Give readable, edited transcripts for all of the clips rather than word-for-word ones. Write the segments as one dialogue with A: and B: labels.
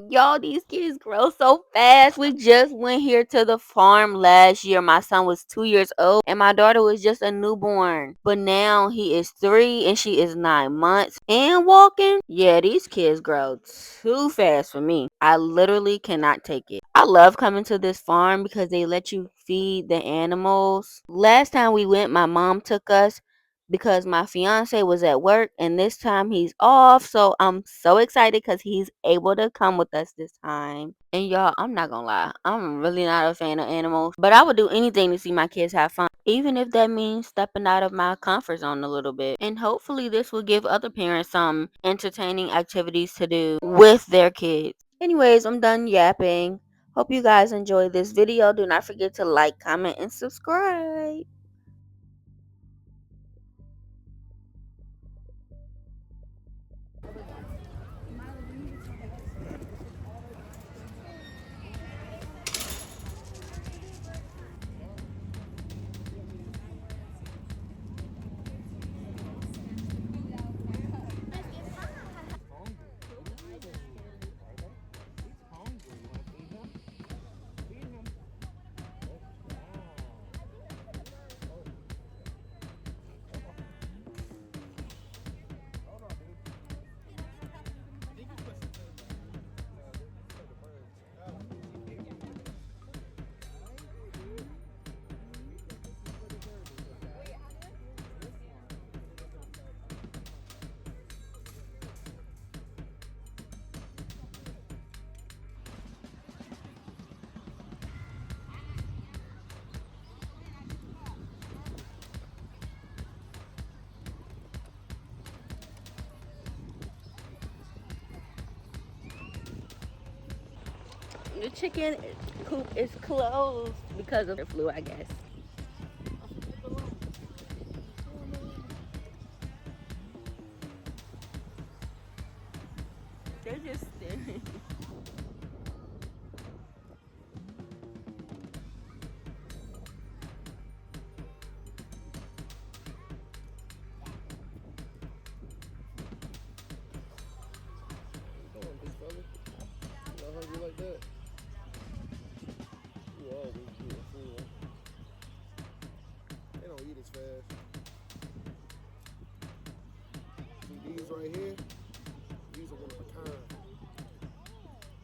A: Y'all, these kids grow so fast. We just went here to the farm last year. My son was 2 years old and my daughter was just a newborn. But now he is 3 and she is 9 months and walking. Yeah, these kids grow too fast for me. I literally cannot take it. I love coming to this farm because they let you feed the animals. Last time we went, my mom took us because my fiance was at work and this time he's off. So I'm so excited because he's able to come with us this time. And y'all, I'm not gonna lie, I'm really not a fan of animals, but I would do anything to see my kids have fun, even if that means stepping out of my comfort zone a little bit. And hopefully, this will give other parents some entertaining activities to do with their kids. Anyways, I'm done yapping. Hope you guys enjoyed this video. Do not forget to like, comment, and subscribe. The chicken coop is closed because of the flu, I guess. They're just staring.
B: Come on, big fella. You not hungry like that? You always get full. They don't eat as fast. See these right here? These are one of a kind.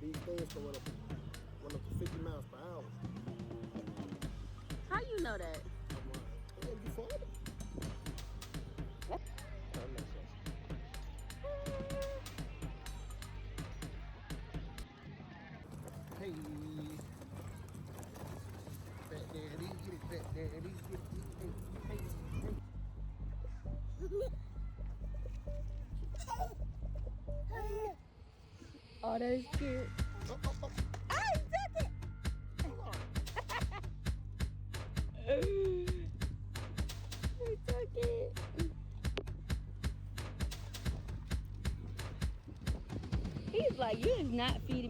B: These things can run up to 50 miles per hour.
A: How you know that?
B: I'm like, damn, you farted? That makes sense. Hey, fat daddy, get it, fat daddy, get it, hey, hey.
A: Oh, that's cute.
B: Oh, oh, oh.
A: I took it. I took it. He's like, you is not feeding